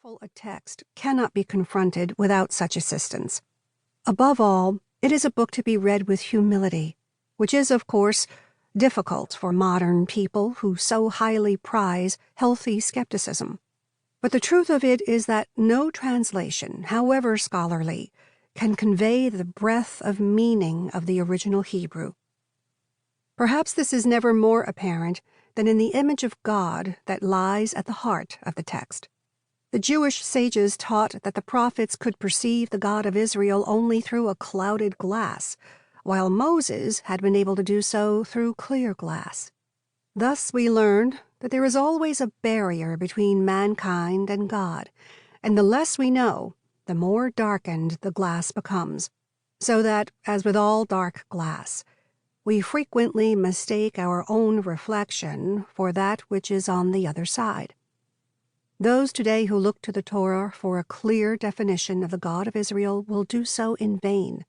powerful a text cannot be confronted without such assistance. Above all, it is a book to be read with humility, which is, of course, difficult for modern people who so highly prize healthy skepticism. But the truth of it is that no translation, however scholarly, can convey the breadth of meaning of the original Hebrew. Perhaps this is never more apparent than in the image of God that lies at the heart of the text. The Jewish sages taught that the prophets could perceive the God of Israel only through a clouded glass, while Moses had been able to do so through clear glass. Thus we learned that there is always a barrier between mankind and God, and the less we know, the more darkened the glass becomes, so that, as with all dark glass, we frequently mistake our own reflection for that which is on the other side. Those today who look to the Torah for a clear definition of the God of Israel will do so in vain.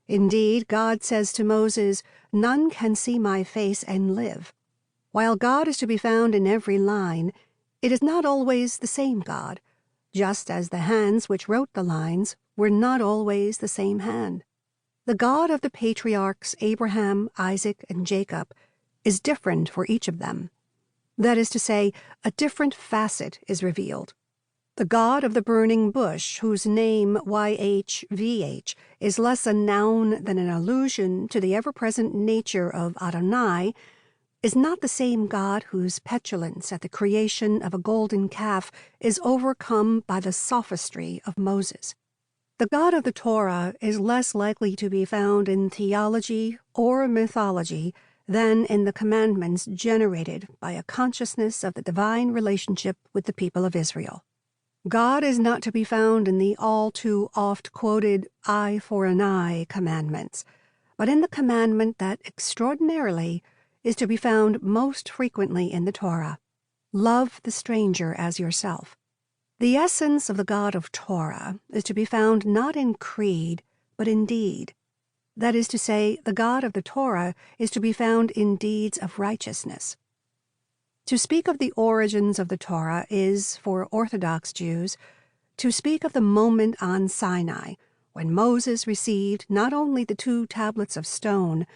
Indeed, God says to Moses, "None can see my face and live." While God is to be found in every line, it is not always the same God, just as the hands which wrote the lines were not always the same hand. The God of the patriarchs Abraham, Isaac, and Jacob is different for each of them. That is to say, a different facet is revealed. The God of the burning bush, whose name YHVH is less a noun than an allusion to the ever-present nature of Adonai, is not the same God whose petulance at the creation of a golden calf is overcome by the sophistry of Moses. The God of the Torah is less likely to be found in theology or mythology than in the commandments generated by a consciousness of the divine relationship with the people of Israel. God is not to be found in the all-too-oft-quoted eye for an eye commandments, but in the commandment that extraordinarily is to be found most frequently in the Torah: love the stranger as yourself. The essence of the God of Torah is to be found not in creed, but in deed. That is to say, the God of the Torah is to be found in deeds of righteousness. To speak of the origins of the Torah is, for Orthodox Jews, to speak of the moment on Sinai when Moses received not only the 2 tablets of stone,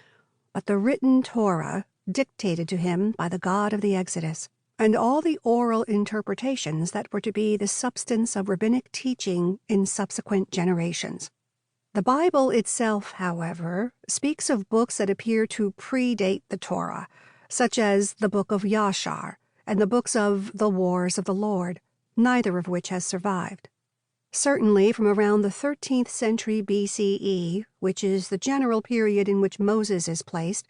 but the written Torah dictated to him by the God of the Exodus, and all the oral interpretations that were to be the substance of rabbinic teaching in subsequent generations. The Bible itself, however, speaks of books that appear to predate the Torah, such as the Book of Yashar and the books of the Wars of the Lord, neither of which has survived. Certainly from around the 13th century BCE, which is the general period in which Moses is placed,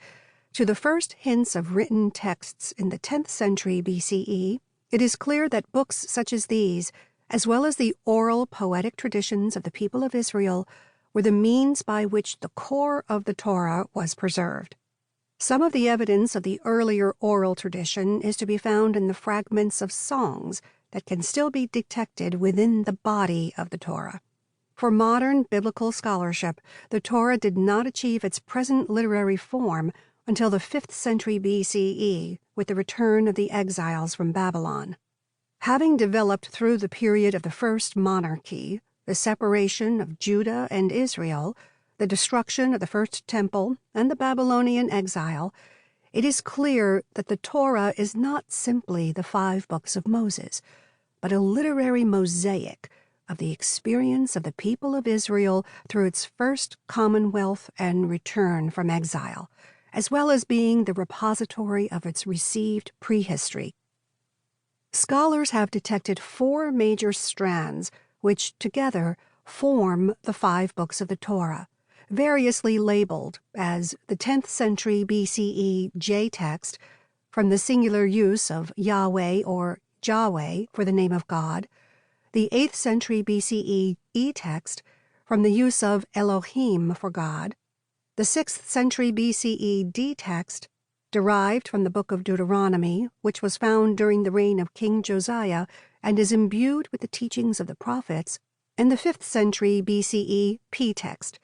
to the first hints of written texts in the 10th century BCE, it is clear that books such as these, as well as the oral poetic traditions of the people of Israel, were the means by which the core of the Torah was preserved. Some of the evidence of the earlier oral tradition is to be found in the fragments of songs that can still be detected within the body of the Torah. For modern biblical scholarship, the Torah did not achieve its present literary form until the 5th century BCE with the return of the exiles from Babylon. Having developed through the period of the first monarchy, the separation of Judah and Israel, the destruction of the first temple, and the Babylonian exile, it is clear that the Torah is not simply the 5 books of Moses, but a literary mosaic of the experience of the people of Israel through its first commonwealth and return from exile, as well as being the repository of its received prehistory. Scholars have detected 4 major strands which together form the 5 books of the Torah, variously labeled as the 10th century BCE J text, from the singular use of Yahweh or Jahweh for the name of God, the 8th century BCE E text, from the use of Elohim for God, the 6th century BCE D text, derived from the book of Deuteronomy, which was found during the reign of King Josiah and is imbued with the teachings of the prophets, and the 5th century BCE P text,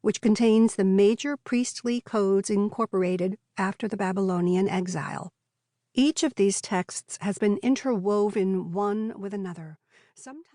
which contains the major priestly codes incorporated after the Babylonian exile. Each of these texts has been interwoven one with another. Sometimes